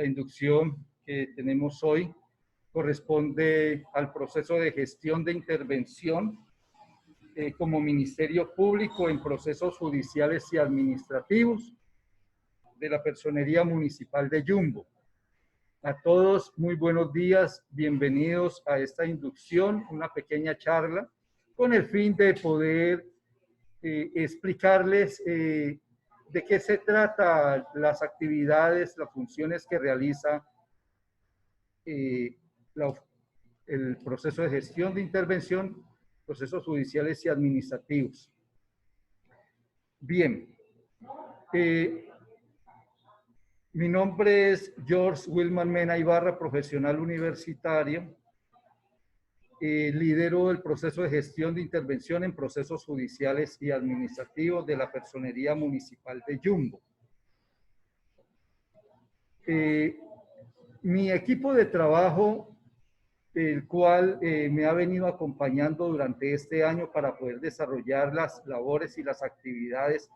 La inducción que tenemos hoy corresponde al proceso de gestión de intervención como Ministerio Público en procesos judiciales y administrativos de la Personería Municipal de Yumbo. A todos, muy buenos días, bienvenidos a esta inducción, una pequeña charla con el fin de poder explicarles de qué se trata las actividades, las funciones que realiza el proceso de gestión de intervención, procesos judiciales y administrativos. Bien, mi nombre es George Wilman Mena Ibarra, profesional universitario. Lidero el proceso de gestión de intervención en procesos judiciales y administrativos de la Personería Municipal de Yumbo. Mi equipo de trabajo, el cual me ha venido acompañando durante este año para poder desarrollar las labores y las actividades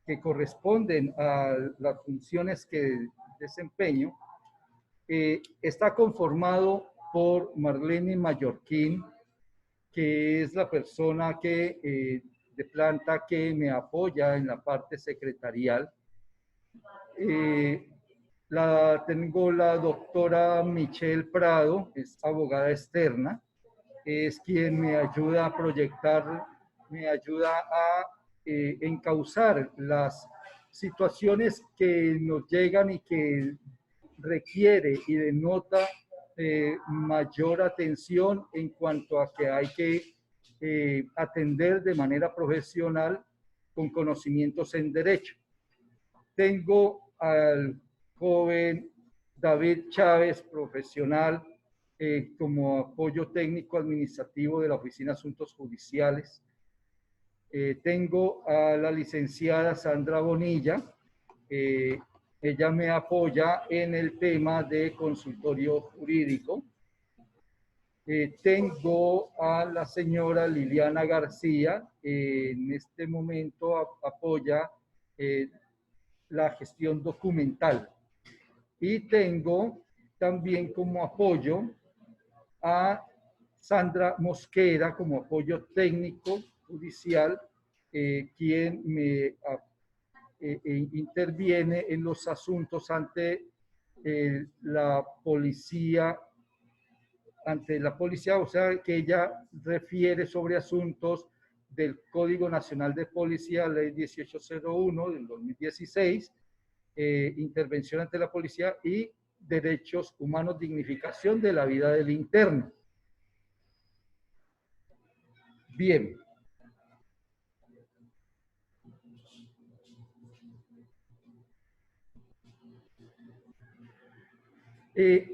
que corresponden a las funciones que desempeño, está conformado por Marlene Mallorquín, que es la persona que, de planta que me apoya en la parte secretarial. Tengo la doctora Michelle Prado, es abogada externa, es quien me ayuda a proyectar, me ayuda a encauzar las situaciones que nos llegan y que requiere y denota mayor atención en cuanto a que hay que atender de manera profesional con conocimientos en derecho. Tengo al joven David Chávez, profesional, como apoyo técnico administrativo de la Oficina de Asuntos Judiciales. Tengo a la licenciada Sandra Bonilla. Ella me apoya en el tema de consultorio jurídico. Tengo a la señora Liliana García. En este momento apoya la gestión documental. Y tengo también como apoyo a Sandra Mosquera como apoyo técnico judicial, quien me interviene en los asuntos ante la policía, o sea, que ella refiere sobre asuntos del Código Nacional de Policía, Ley 1801 del 2016, intervención ante la policía y derechos humanos, dignificación de la vida del interno. Bien.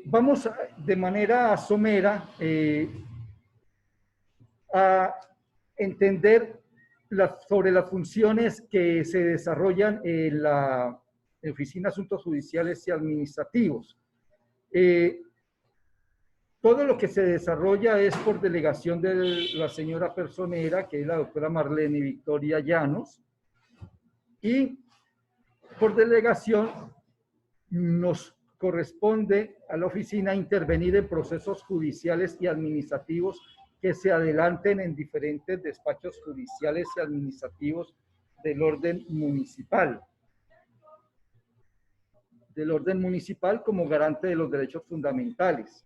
Vamos de manera somera a entender sobre las funciones que se desarrollan en la Oficina de Asuntos Judiciales y Administrativos. Todo lo que se desarrolla es por delegación de la señora personera, que es la doctora Marlene Victoria Llanos, y por delegación nos corresponde a la oficina intervenir en procesos judiciales y administrativos que se adelanten en diferentes despachos judiciales y administrativos del orden municipal. Como garante de los derechos fundamentales.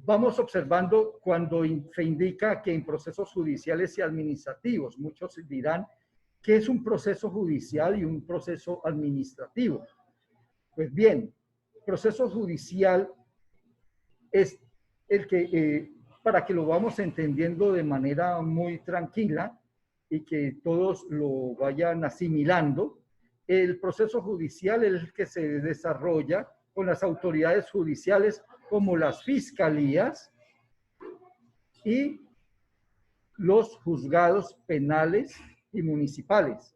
Vamos observando cuando se indica que en procesos judiciales y administrativos, muchos dirán que es un proceso judicial y un proceso administrativo. Pues bien, proceso judicial es el que, para que lo vamos entendiendo de manera muy tranquila y que todos lo vayan asimilando, el proceso judicial es el que se desarrolla con las autoridades judiciales como las fiscalías y los juzgados penales y municipales.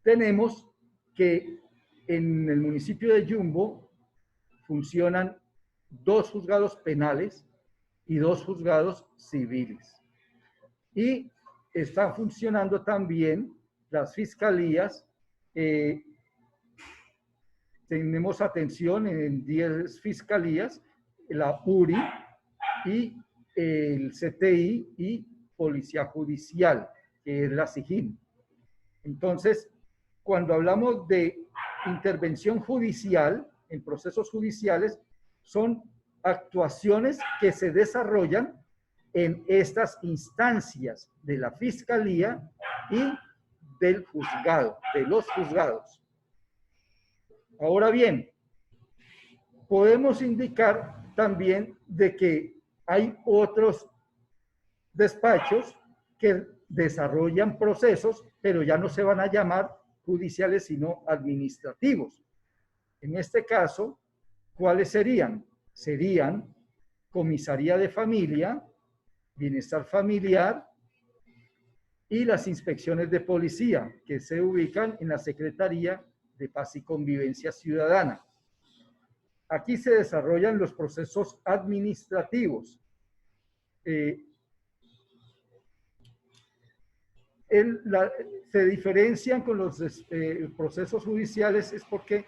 Tenemos que en el municipio de Yumbo funcionan 2 juzgados penales y 2 juzgados civiles. Y están funcionando también las fiscalías tenemos atención en 10 fiscalías, la URI y el CTI y Policía Judicial, que es la SIJIN. Entonces, cuando hablamos de intervención judicial en procesos judiciales, son actuaciones que se desarrollan en estas instancias de la Fiscalía y del juzgado, de los juzgados. Ahora bien, podemos indicar también de que hay otros despachos que desarrollan procesos, pero ya no se van a llamar judiciales, sino administrativos. En este caso, ¿cuáles serían? Serían comisaría de familia, bienestar familiar y las inspecciones de policía, que se ubican en la Secretaría de Paz y Convivencia Ciudadana. Aquí se desarrollan los procesos administrativos. Se diferencian con los procesos judiciales es porque,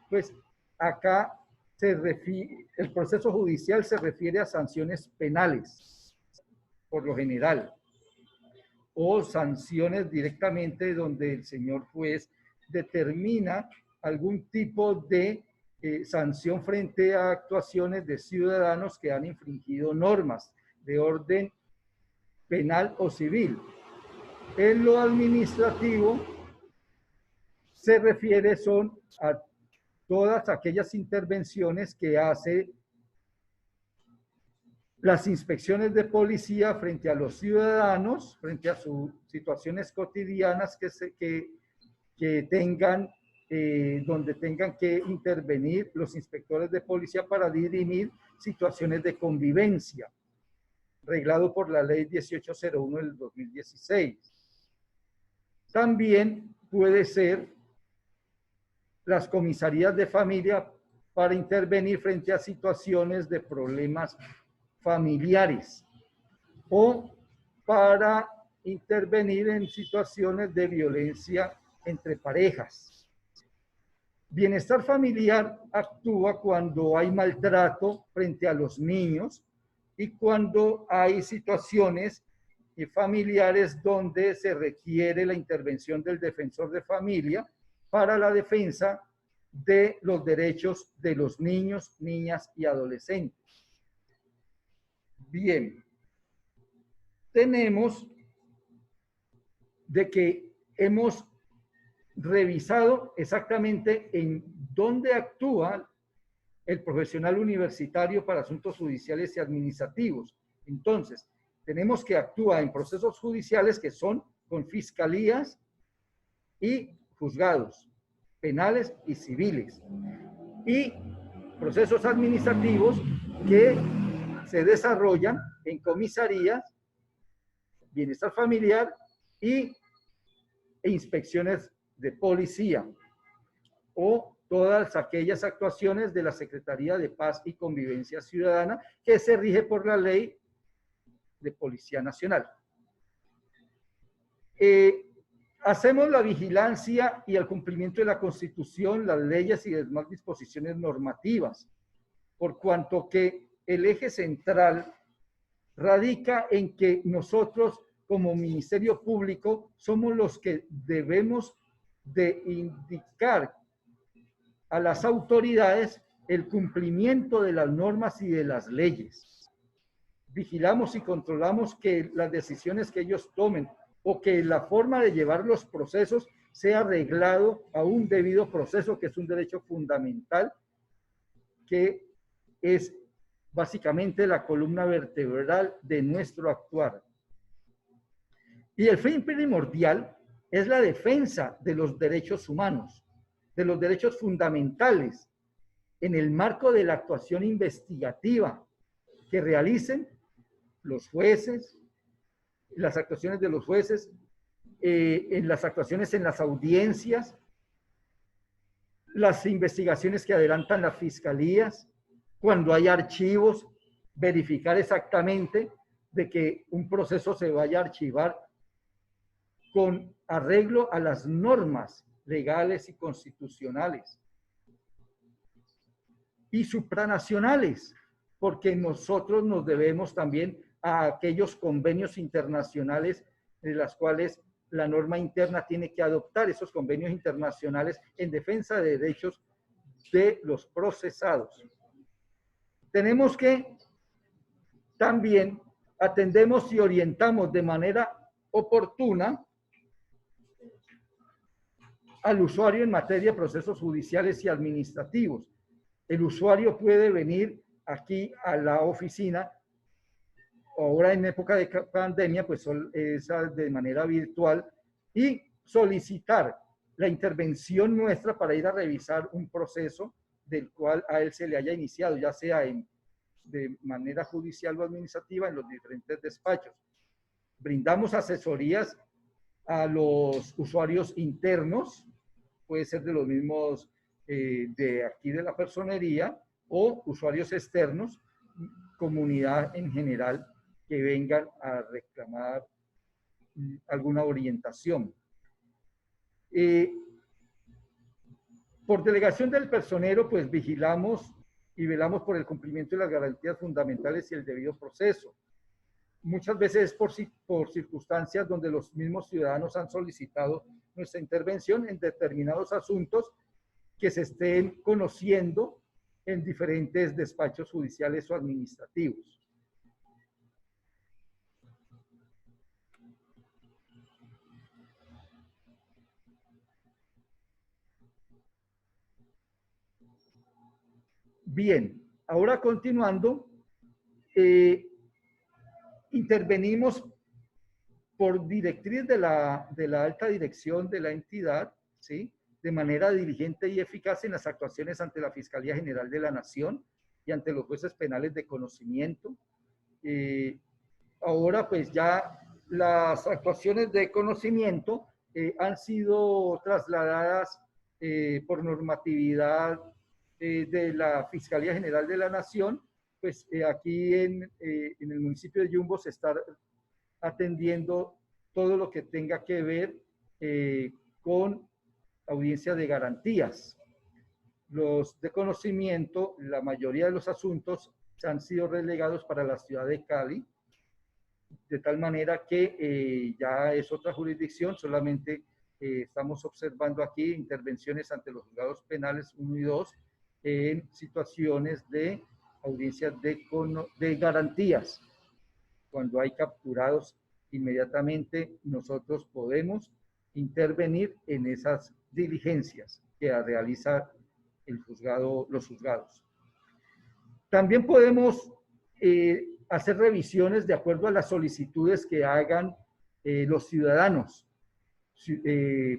pues, acá el proceso judicial se refiere a sanciones penales, por lo general, o sanciones directamente donde el señor juez determina algún tipo de sanción frente a actuaciones de ciudadanos que han infringido normas de orden penal o civil. En lo administrativo se refiere a todas aquellas intervenciones que hace las inspecciones de policía frente a los ciudadanos, frente a sus situaciones cotidianas que tengan, donde tengan que intervenir los inspectores de policía para dirimir situaciones de convivencia, reglado por la ley 1801 del 2016. También puede ser las comisarías de familia para intervenir frente a situaciones de problemas familiares o para intervenir en situaciones de violencia entre parejas. Bienestar familiar actúa cuando hay maltrato frente a los niños y cuando hay situaciones familiares donde se requiere la intervención del defensor de familia para la defensa de los derechos de los niños, niñas y adolescentes. Bien, tenemos de que hemos revisado exactamente en dónde actúa el profesional universitario para asuntos judiciales y administrativos. Entonces, tenemos que actúa en procesos judiciales que son con fiscalías y juzgados, penales y civiles. Y procesos administrativos que se desarrollan en comisarías, bienestar familiar e inspecciones de policía o todas aquellas actuaciones de la Secretaría de Paz y Convivencia Ciudadana que se rige por la Ley de Policía Nacional. Hacemos la vigilancia y el cumplimiento de la Constitución, las leyes y demás disposiciones normativas, por cuanto que el eje central radica en que nosotros como Ministerio Público somos los que debemos de indicar a las autoridades el cumplimiento de las normas y de las leyes. Vigilamos y controlamos que las decisiones que ellos tomen o que la forma de llevar los procesos sea arreglado a un debido proceso, que es un derecho fundamental, que es básicamente la columna vertebral de nuestro actuar. Y el fin primordial es la defensa de los derechos humanos, de los derechos fundamentales, en el marco de la actuación investigativa que realicen los jueces, las actuaciones de los jueces, en las actuaciones en las audiencias, las investigaciones que adelantan las fiscalías, cuando hay archivos, verificar exactamente de que un proceso se vaya a archivar con arreglo a las normas legales y constitucionales. y supranacionales, porque nosotros nos debemos también a aquellos convenios internacionales de las cuales la norma interna tiene que adoptar esos convenios internacionales en defensa de derechos de los procesados. Tenemos que también atendemos y orientamos de manera oportuna al usuario en materia de procesos judiciales y administrativos. El usuario puede venir aquí a la oficina, ahora en época de pandemia, pues es de manera virtual, y solicitar la intervención nuestra para ir a revisar un proceso del cual a él se le haya iniciado, ya sea de manera judicial o administrativa en los diferentes despachos. Brindamos asesorías a los usuarios internos, puede ser de los mismos de aquí de la personería, o usuarios externos, comunidad en general, que vengan a reclamar alguna orientación. Por delegación del personero, pues vigilamos y velamos por el cumplimiento de las garantías fundamentales y el debido proceso. Muchas veces por circunstancias donde los mismos ciudadanos han solicitado nuestra intervención en determinados asuntos que se estén conociendo en diferentes despachos judiciales o administrativos. Bien, ahora continuando, intervenimos por directriz de la alta dirección de la entidad, ¿sí?, de manera diligente y eficaz en las actuaciones ante la Fiscalía General de la Nación y ante los jueces penales de conocimiento. Ahora pues ya las actuaciones de conocimiento han sido trasladadas por normatividad de la Fiscalía General de la Nación. Pues aquí en el municipio de Yumbo se está atendiendo todo lo que tenga que ver con audiencia de garantías. Los de conocimiento, la mayoría de los asuntos han sido relegados para la ciudad de Cali, de tal manera que ya es otra jurisdicción, solamente estamos observando aquí intervenciones ante los juzgados penales 1 y 2 en situaciones de audiencias de garantías. Cuando hay capturados, inmediatamente nosotros podemos intervenir en esas diligencias que realiza el juzgado, los juzgados. También podemos hacer revisiones de acuerdo a las solicitudes que hagan los ciudadanos.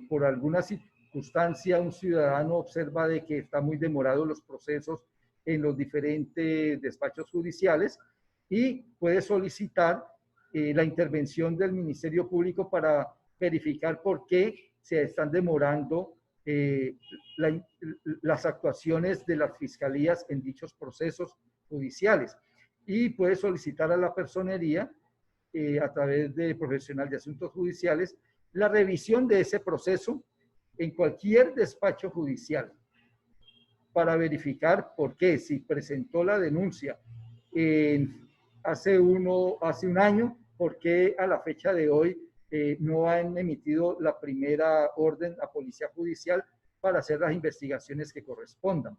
Por alguna circunstancia, un ciudadano observa de que está muy demorado los procesos en los diferentes despachos judiciales y puede solicitar la intervención del Ministerio Público para verificar por qué se están demorando las actuaciones de las fiscalías en dichos procesos judiciales. Y puede solicitar a la personería, a través de profesional de asuntos judiciales, la revisión de ese proceso en cualquier despacho judicial para verificar por qué, si presentó la denuncia hace un año, por qué a la fecha de hoy no han emitido la primera orden a Policía Judicial para hacer las investigaciones que correspondan.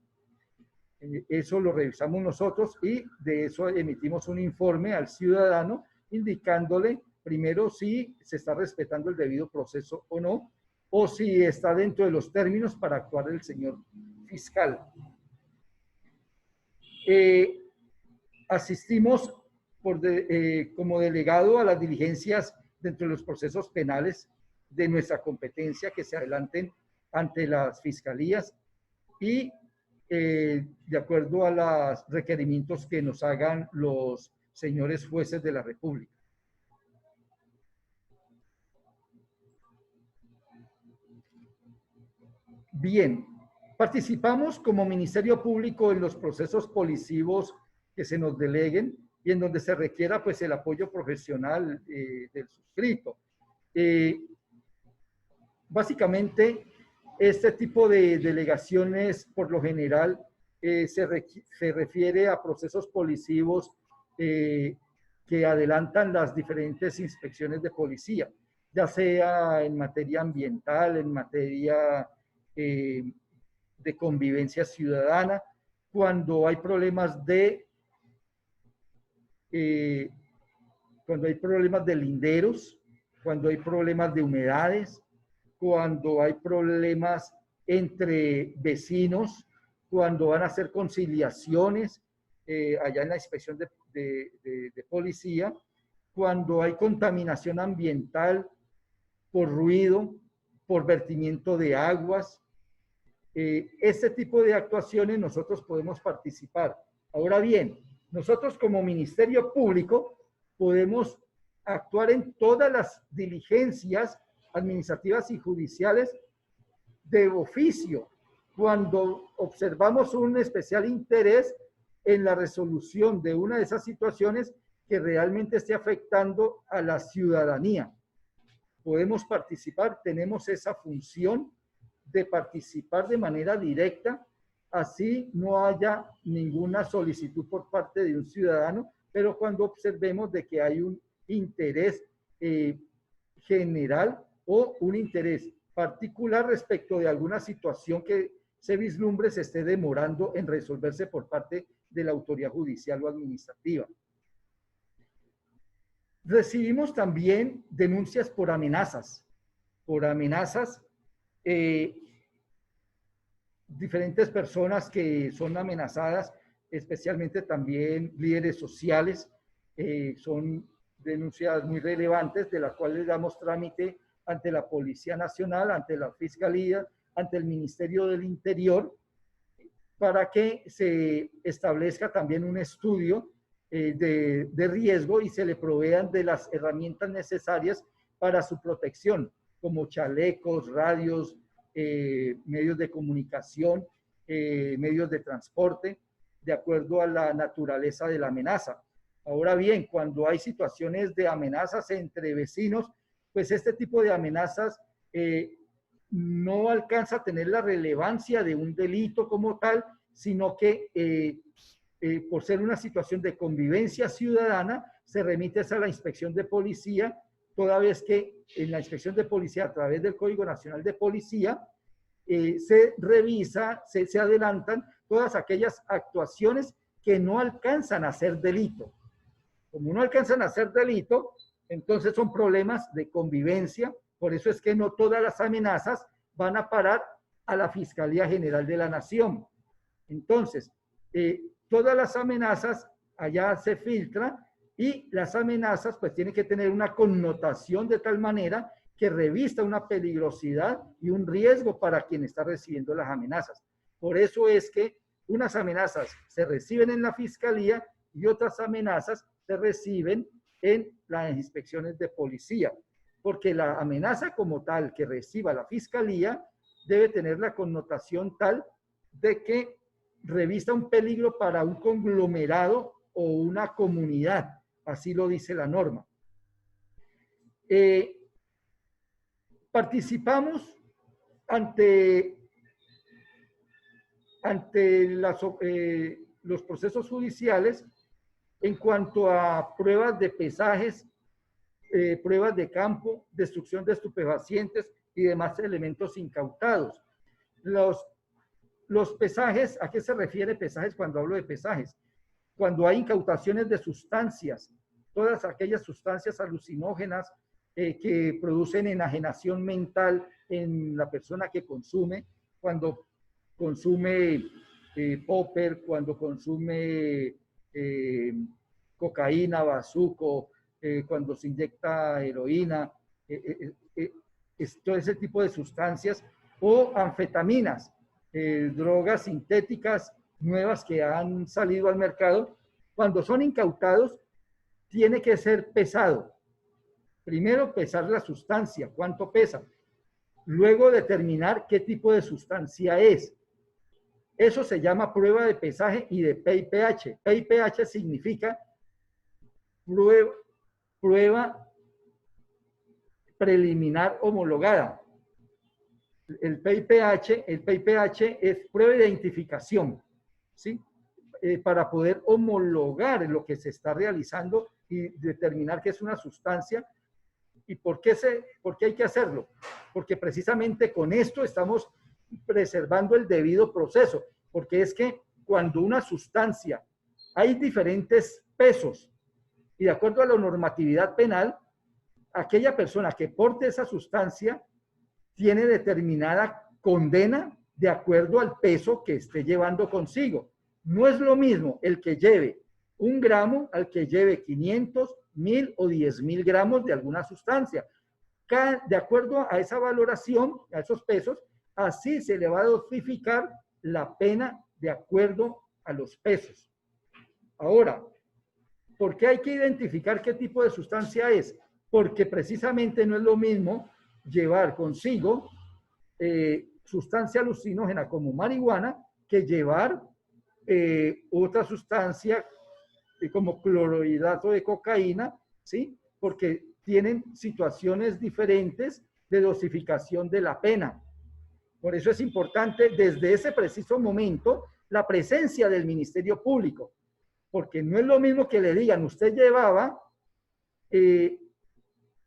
Eso lo revisamos nosotros y de eso emitimos un informe al ciudadano indicándole primero si se está respetando el debido proceso o no, o si está dentro de los términos para actuar el señor fiscal. Asistimos como delegado a las diligencias dentro de los procesos penales de nuestra competencia que se adelanten ante las fiscalías y de acuerdo a los requerimientos que nos hagan los señores jueces de la República. Bien, participamos como Ministerio Público en los procesos policivos que se nos deleguen y en donde se requiera pues el apoyo profesional del suscrito. Básicamente, este tipo de delegaciones, por lo general, se refiere a procesos policivos que adelantan las diferentes inspecciones de policía, ya sea en materia ambiental, en materia de convivencia ciudadana, cuando hay problemas de linderos, cuando hay problemas de humedades, cuando hay problemas entre vecinos, cuando van a hacer conciliaciones allá en la inspección de policía, cuando hay contaminación ambiental por ruido, por vertimiento de aguas. Este tipo de actuaciones nosotros podemos participar. Ahora bien, nosotros como Ministerio Público podemos actuar en todas las diligencias administrativas y judiciales de oficio, cuando observamos un especial interés en la resolución de una de esas situaciones que realmente esté afectando a la ciudadanía. Podemos participar, tenemos esa función de participar de manera directa, así no haya ninguna solicitud por parte de un ciudadano, pero cuando observemos de que hay un interés general o un interés particular respecto de alguna situación que se vislumbre se esté demorando en resolverse por parte de la autoridad judicial o administrativa. Recibimos también denuncias por amenazas. Diferentes personas que son amenazadas, especialmente también líderes sociales, son denuncias muy relevantes de las cuales damos trámite ante la Policía Nacional, ante la Fiscalía, ante el Ministerio del Interior, para que se establezca también un estudio de riesgo y se le provean de las herramientas necesarias para su protección, como chalecos, radios, medios de comunicación, medios de transporte, de acuerdo a la naturaleza de la amenaza. Ahora bien, cuando hay situaciones de amenazas entre vecinos, pues este tipo de amenazas no alcanza a tener la relevancia de un delito como tal, sino que por ser una situación de convivencia ciudadana, se remite a la inspección de policía, toda vez que en la inspección de policía, a través del Código Nacional de Policía, se revisa, se adelantan todas aquellas actuaciones que no alcanzan a ser delito. Como no alcanzan a ser delito, entonces son problemas de convivencia. Por eso es que no todas las amenazas van a parar a la Fiscalía General de la Nación. Entonces, todas las amenazas allá se filtran y las amenazas pues tienen que tener una connotación de tal manera que revista una peligrosidad y un riesgo para quien está recibiendo las amenazas. Por eso es que unas amenazas se reciben en la Fiscalía y otras amenazas se reciben en las inspecciones de policía, porque la amenaza como tal que reciba la Fiscalía debe tener la connotación tal de que revista un peligro para un conglomerado o una comunidad, así lo dice la norma. Participamos ante los procesos judiciales en cuanto a pruebas de pesajes, pruebas de campo, destrucción de estupefacientes y demás elementos incautados. Los pesajes, ¿a qué se refiere pesajes cuando hablo de pesajes? Cuando hay incautaciones de sustancias, todas aquellas sustancias alucinógenas que producen enajenación mental en la persona que consume, cuando consume popper, cuando consume cocaína, bazuco, cuando se inyecta heroína, todo ese tipo de sustancias, o anfetaminas, drogas sintéticas nuevas que han salido al mercado. Cuando son incautados, tiene que ser pesado. Primero, pesar la sustancia, cuánto pesa. Luego, determinar qué tipo de sustancia es. Eso se llama prueba de pesaje y de PIPH. PIPH significa prueba preliminar homologada. El PIPH es prueba de identificación. ¿sí? Para poder homologar lo que se está realizando y determinar qué es una sustancia. ¿Y por qué hay que hacerlo? Porque precisamente con esto estamos preservando el debido proceso, porque es que cuando una sustancia, hay diferentes pesos, y de acuerdo a la normatividad penal, aquella persona que porte esa sustancia tiene determinada condena de acuerdo al peso que esté llevando consigo. No es lo mismo el que lleve 1 gramo al que lleve 500, 1000 o 10.000 gramos de alguna sustancia. De acuerdo a esa valoración, a esos pesos, así se le va a dosificar la pena de acuerdo a los pesos. Ahora, ¿por qué hay que identificar qué tipo de sustancia es? Porque precisamente no es lo mismo llevar consigo sustancia alucinógena como marihuana que llevar otra sustancia como clorhidrato de cocaína, ¿sí? Porque tienen situaciones diferentes de dosificación de la pena. Por eso es importante desde ese preciso momento la presencia del Ministerio Público, porque no es lo mismo que le digan, usted llevaba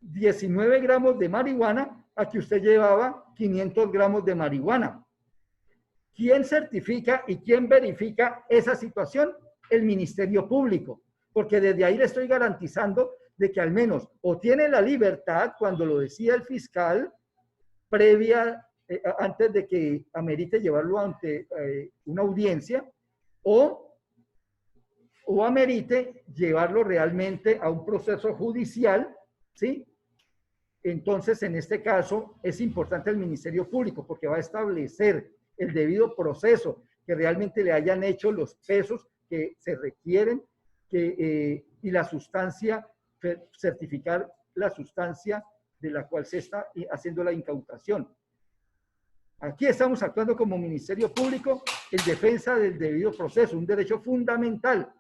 19 gramos de marihuana a que usted llevaba 500 gramos de marihuana. ¿Quién certifica y quién verifica esa situación? El Ministerio Público, porque desde ahí le estoy garantizando de que al menos o tiene la libertad, cuando lo decía el fiscal, previa, antes de que amerite llevarlo ante una audiencia, o amerite llevarlo realmente a un proceso judicial, ¿sí? Entonces, en este caso, es importante el Ministerio Público porque va a establecer el debido proceso, que realmente le hayan hecho los pesos que se requieren y la sustancia, certificar la sustancia de la cual se está haciendo la incautación. Aquí estamos actuando como Ministerio Público en defensa del debido proceso, un derecho fundamental,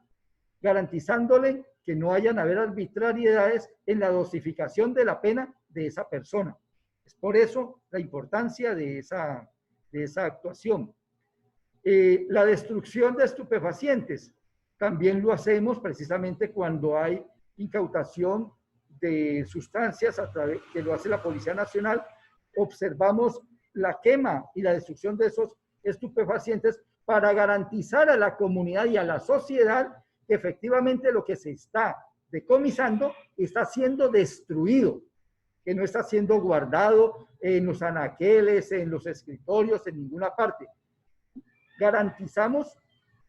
garantizándole que no hayan haber arbitrariedades en la dosificación de la pena de esa persona. Es por eso la importancia de esa actuación. La destrucción de estupefacientes también lo hacemos precisamente cuando hay incautación de sustancias a través que lo hace la Policía Nacional. Observamos la quema y la destrucción de esos estupefacientes para garantizar a la comunidad y a la sociedad que efectivamente lo que se está decomisando está siendo destruido, que no está siendo guardado en los anaqueles, en los escritorios, en ninguna parte. Garantizamos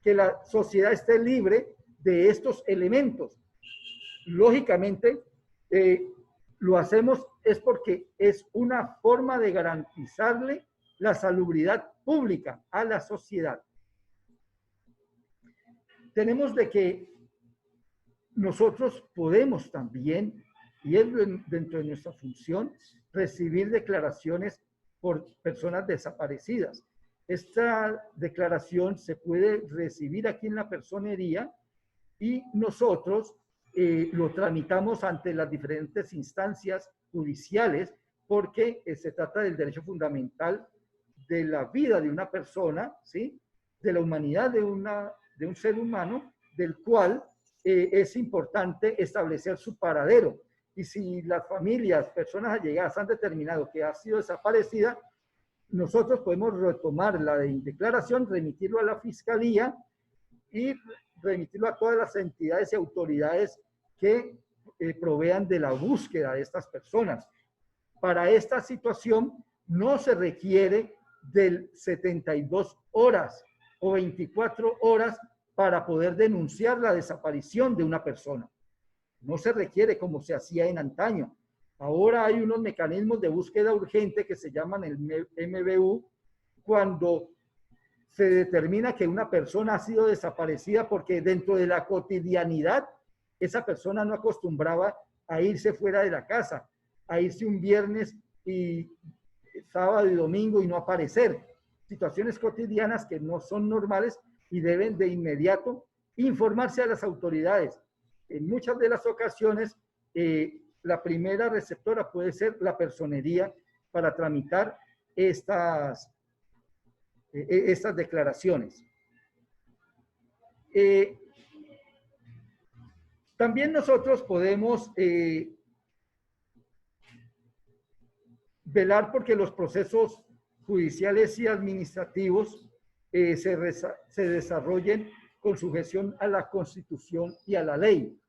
que la sociedad esté libre de estos elementos. Lógicamente, lo hacemos es porque es una forma de garantizarle la salubridad pública a la sociedad. Tenemos de que nosotros podemos también, y es dentro de nuestra función, recibir declaraciones por personas desaparecidas. Esta declaración se puede recibir aquí en la personería y nosotros lo tramitamos ante las diferentes instancias judiciales porque se trata del derecho fundamental de la vida de una persona, ¿sí? De la humanidad de un ser humano, del cual es importante establecer su paradero. Y si las familias, personas allegadas han determinado que ha sido desaparecida, nosotros podemos retomar la declaración, remitirlo a la Fiscalía y remitirlo a todas las entidades y autoridades que provean de la búsqueda de estas personas. Para esta situación no se requiere del 72 horas o 24 horas para poder denunciar la desaparición de una persona. No se requiere como se hacía en antaño. Ahora hay unos mecanismos de búsqueda urgente que se llaman el MBU, cuando se determina que una persona ha sido desaparecida porque dentro de la cotidianidad esa persona no acostumbraba a irse fuera de la casa, a irse un viernes y sábado y domingo y no aparecer. Situaciones cotidianas que no son normales y deben de inmediato informarse a las autoridades. En muchas de las ocasiones, la primera receptora puede ser la personería para tramitar estas declaraciones. También nosotros podemos velar porque los procesos judiciales y administrativos se desarrollen con sujeción a la Constitución y a la ley.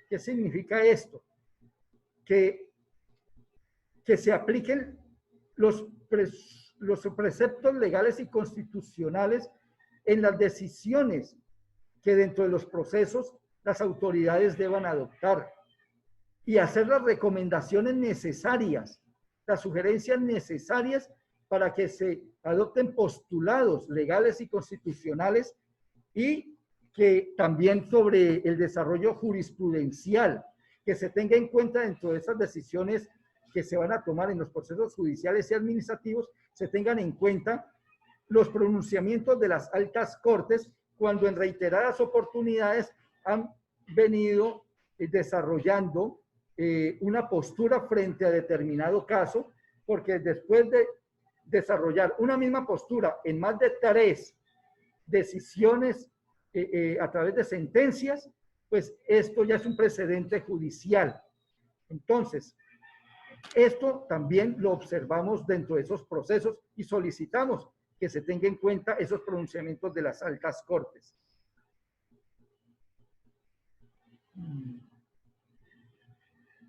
¿Qué significa esto? Que se apliquen los preceptos legales y constitucionales en las decisiones que dentro de los procesos las autoridades deban adoptar y hacer las recomendaciones necesarias, las sugerencias necesarias para que se adopten postulados legales y constitucionales, y que también sobre el desarrollo jurisprudencial, que se tenga en cuenta dentro de esas decisiones que se van a tomar en los procesos judiciales y administrativos, se tengan en cuenta los pronunciamientos de las altas cortes cuando en reiteradas oportunidades han venido desarrollando una postura frente a determinado caso, porque después de desarrollar una misma postura en más de 3 decisiones a través de sentencias, pues esto ya es un precedente judicial. Entonces, esto también lo observamos dentro de esos procesos y solicitamos que se tenga en cuenta esos pronunciamientos de las altas cortes.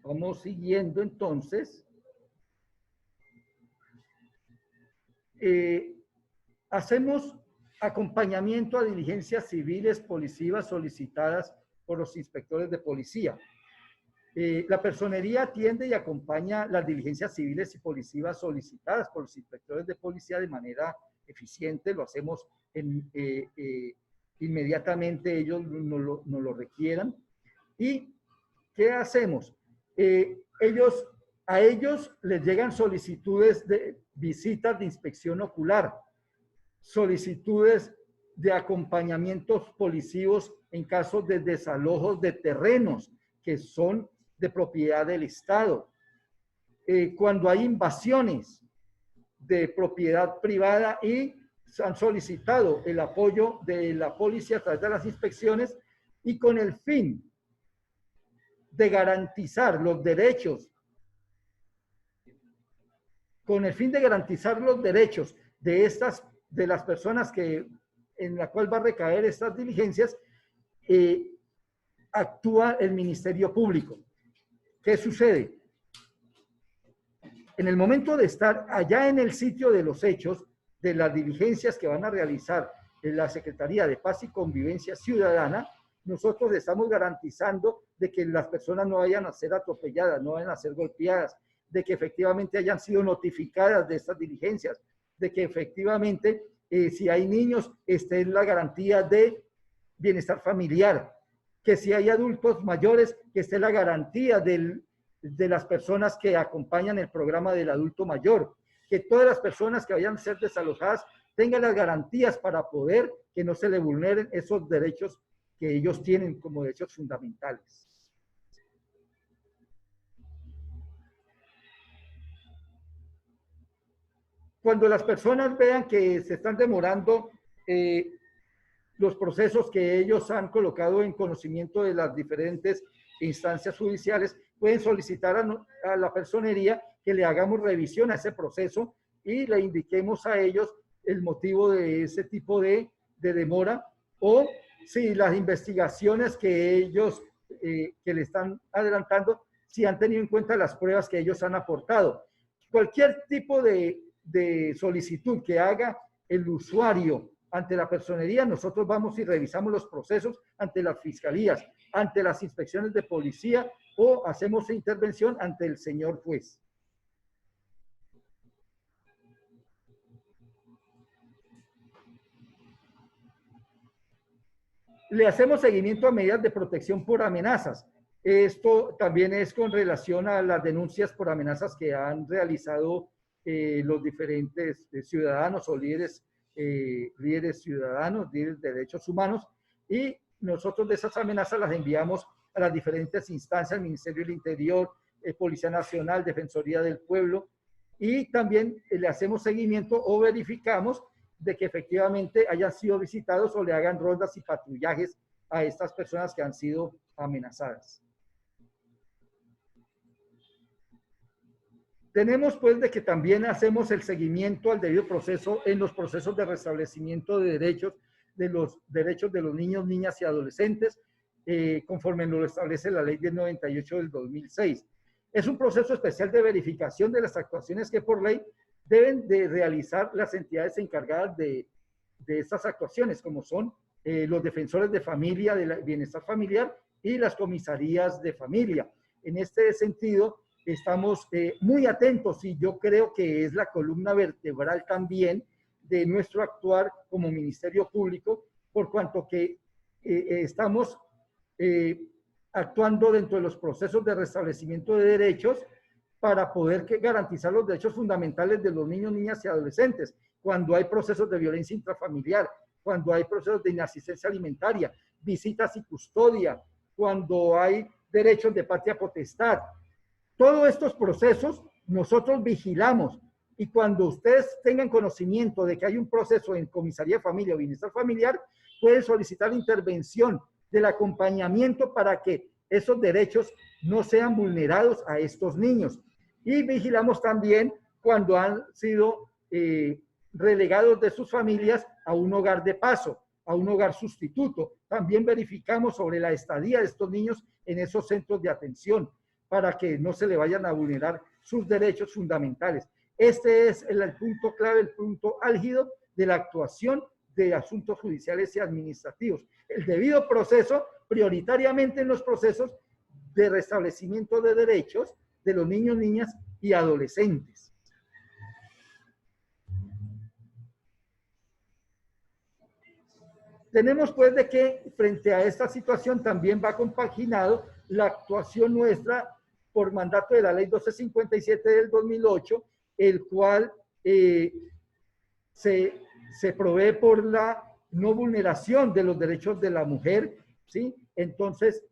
Vamos siguiendo entonces. Hacemos acompañamiento a diligencias civiles policivas solicitadas por los inspectores de policía. La personería atiende y acompaña las diligencias civiles y policivas solicitadas por los inspectores de policía de manera eficiente. Lo hacemos inmediatamente ellos nos lo requieran. ¿Y qué hacemos? A ellos les llegan solicitudes de visitas de inspección ocular, solicitudes de acompañamientos policivos en caso de desalojos de terrenos que son de propiedad del Estado. Cuando hay invasiones de propiedad privada y han solicitado el apoyo de la policía a través de las inspecciones, y con el fin de garantizar los derechos, de las personas en la cual va a recaer estas diligencias, actúa el Ministerio Público. ¿Qué sucede? En el momento de estar allá en el sitio de los hechos, de las diligencias que van a realizar en la Secretaría de Paz y Convivencia Ciudadana, nosotros estamos garantizando de que las personas no vayan a ser atropelladas, no vayan a ser golpeadas, de que efectivamente hayan sido notificadas de estas diligencias, de que efectivamente si hay niños esté la garantía de bienestar familiar, que si hay adultos mayores que esté la garantía de las personas que acompañan el programa del adulto mayor, que todas las personas que vayan a ser desalojadas tengan las garantías para poder que no se le vulneren esos derechos que ellos tienen como derechos fundamentales. Cuando las personas vean que se están demorando los procesos que ellos han colocado en conocimiento de las diferentes instancias judiciales, pueden solicitar a la personería que le hagamos revisión a ese proceso y le indiquemos a ellos el motivo de ese tipo de demora, o si las investigaciones que ellos que le están adelantando, si han tenido en cuenta las pruebas que ellos han aportado. Cualquier tipo de solicitud que haga el usuario ante la personería, nosotros vamos y revisamos los procesos ante las fiscalías, ante las inspecciones de policía, o hacemos intervención ante el señor juez. Le hacemos seguimiento a medidas de protección por amenazas. Esto también es con relación a las denuncias por amenazas que han realizado los diferentes ciudadanos o líderes ciudadanos, líderes de derechos humanos, y nosotros de esas amenazas las enviamos a las diferentes instancias, Ministerio del Interior, Policía Nacional, Defensoría del Pueblo, y también le hacemos seguimiento o verificamos de que efectivamente hayan sido visitados o le hagan rondas y patrullajes a estas personas que han sido amenazadas. Tenemos pues de que también hacemos el seguimiento al debido proceso en los procesos de restablecimiento de los derechos de los niños, niñas y adolescentes, conforme lo establece la ley 1098 del 2006. Es un proceso especial de verificación de las actuaciones que por ley deben de realizar las entidades encargadas de estas actuaciones, como son los defensores de familia, del bienestar familiar y las comisarías de familia. En este sentido, estamos muy atentos y yo creo que es la columna vertebral también de nuestro actuar como Ministerio Público, por cuanto que estamos actuando dentro de los procesos de restablecimiento de derechos para poder garantizar los derechos fundamentales de los niños, niñas y adolescentes, cuando hay procesos de violencia intrafamiliar, cuando hay procesos de inasistencia alimentaria, visitas y custodia, cuando hay derechos de patria potestad. Todos estos procesos nosotros vigilamos, y cuando ustedes tengan conocimiento de que hay un proceso en comisaría de familia o bienestar familiar, pueden solicitar la intervención del acompañamiento para que esos derechos no sean vulnerados a estos niños. Y vigilamos también cuando han sido relegados de sus familias a un hogar de paso, a un hogar sustituto. También verificamos sobre la estadía de estos niños en esos centros de atención, para que no se le vayan a vulnerar sus derechos fundamentales. Este es el punto clave, el punto álgido de la actuación de asuntos judiciales y administrativos. El debido proceso, prioritariamente en los procesos de restablecimiento de derechos de los niños, niñas y adolescentes. Tenemos pues de que frente a esta situación también va compaginado la actuación nuestra por mandato de la ley 1257 del 2008, el cual se provee por la no vulneración de los derechos de la mujer, ¿sí? Entonces,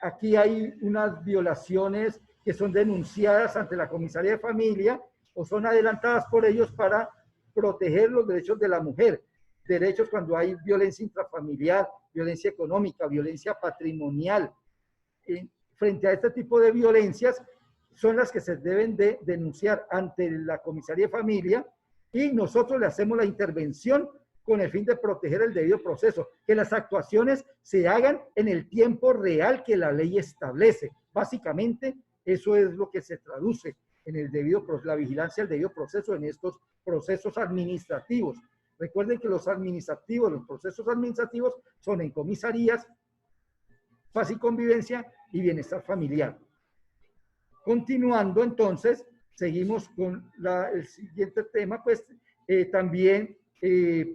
aquí hay unas violaciones que son denunciadas ante la comisaría de familia o son adelantadas por ellos para proteger los derechos de la mujer. Derechos cuando hay violencia intrafamiliar, violencia económica, violencia patrimonial. Frente a este tipo de violencias son las que se deben de denunciar ante la comisaría de familia, y nosotros le hacemos la intervención con el fin de proteger el debido proceso, que las actuaciones se hagan en el tiempo real que la ley establece. Básicamente, eso es lo que se traduce en el debido, la vigilancia del debido proceso en estos procesos administrativos. Recuerden que los procesos administrativos son en comisarías, paz y convivencia y bienestar familiar. Continuando entonces, seguimos con el siguiente tema, pues también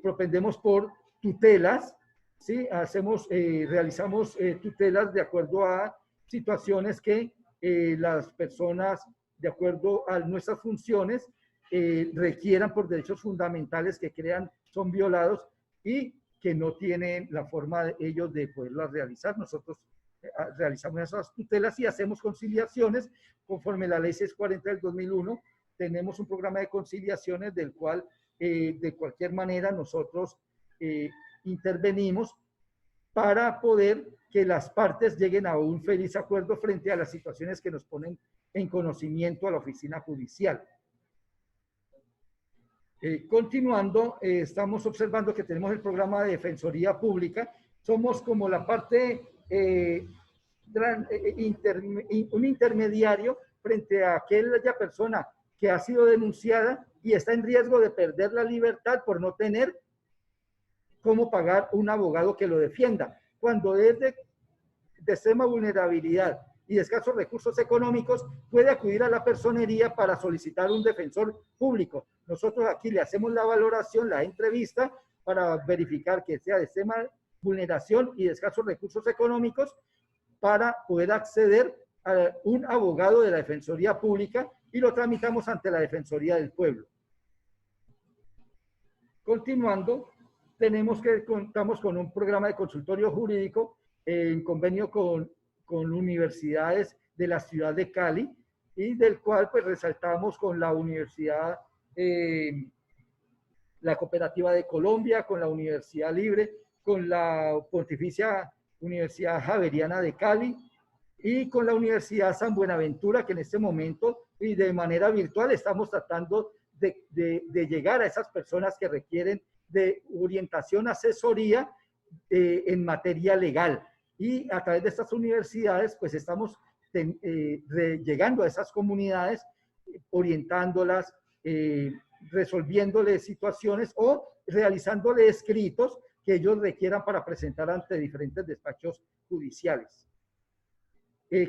propendemos por tutelas, ¿sí? Realizamos tutelas de acuerdo a situaciones que las personas, de acuerdo a nuestras funciones, requieran por derechos fundamentales que crean son violados y que no tienen la forma de ellos de poderlas realizar. Nosotros realizamos esas tutelas y hacemos conciliaciones conforme la ley 640 del 2001. Tenemos un programa de conciliaciones del cual de cualquier manera nosotros intervenimos para poder que las partes lleguen a un feliz acuerdo frente a las situaciones que nos ponen en conocimiento a la oficina judicial. Continuando, estamos observando que tenemos el programa de Defensoría Pública. Somos como la parte, un intermediario frente a aquella persona que ha sido denunciada y está en riesgo de perder la libertad por no tener cómo pagar un abogado que lo defienda. Cuando es de extrema vulnerabilidad y de escasos recursos económicos, puede acudir a la personería para solicitar un defensor público. Nosotros aquí le hacemos la valoración, la entrevista, para verificar que sea de extrema vulneración y de escasos recursos económicos, para poder acceder a un abogado de la Defensoría Pública, y lo tramitamos ante la Defensoría del Pueblo. Continuando, contamos con un programa de consultorio jurídico en convenio con universidades de la ciudad de Cali, y del cual pues resaltamos con la Universidad la Cooperativa de Colombia, con la Universidad Libre, con la Pontificia Universidad Javeriana de Cali y con la Universidad San Buenaventura, que en este momento y de manera virtual estamos tratando de llegar a esas personas que requieren de orientación, asesoría en materia legal. Y a través de estas universidades, pues estamos llegando a esas comunidades, orientándolas, resolviéndoles situaciones o realizándole escritos que ellos requieran para presentar ante diferentes despachos judiciales.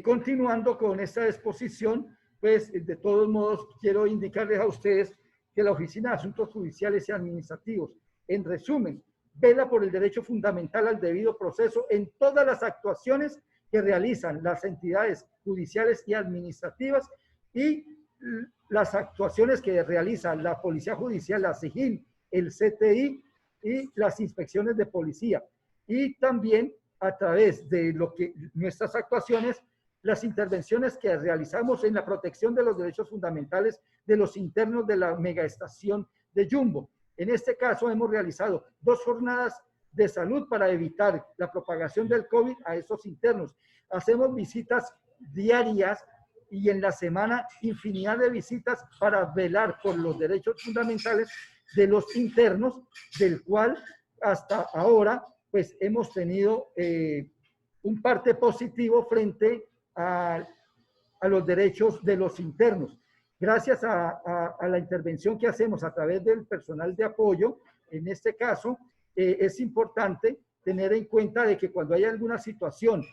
Continuando con esta exposición, pues de todos modos quiero indicarles a ustedes que la Oficina de Asuntos Judiciales y Administrativos, en resumen, vela por el derecho fundamental al debido proceso en todas las actuaciones que realizan las entidades judiciales y administrativas y las actuaciones que realiza la Policía Judicial, la SIJIN, el CTI y las inspecciones de policía. Y también a través de nuestras actuaciones, las intervenciones que realizamos en la protección de los derechos fundamentales de los internos de la megaestación de Yumbo. En este caso hemos realizado 2 jornadas de salud para evitar la propagación del COVID a esos internos. Hacemos visitas diarias y en la semana infinidad de visitas para velar por los derechos fundamentales de los internos, del cual hasta ahora pues hemos tenido un parte positivo frente a los derechos de los internos. Gracias a la intervención que hacemos a través del personal de apoyo, en este caso, es importante tener en cuenta de que cuando hay alguna situación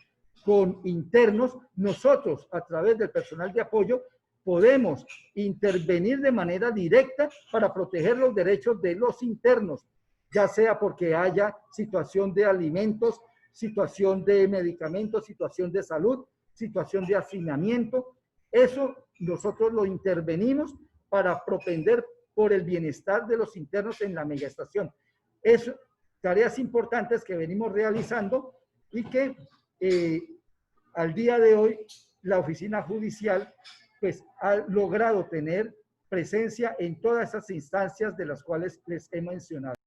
con internos, nosotros a través del personal de apoyo podemos intervenir de manera directa para proteger los derechos de los internos, ya sea porque haya situación de alimentos, situación de medicamentos, situación de salud, situación de hacinamiento. Eso nosotros lo intervenimos para propender por el bienestar de los internos en la megaestación. Es tareas importantes que venimos realizando y que al día de hoy la oficina judicial pues ha logrado tener presencia en todas esas instancias de las cuales les he mencionado.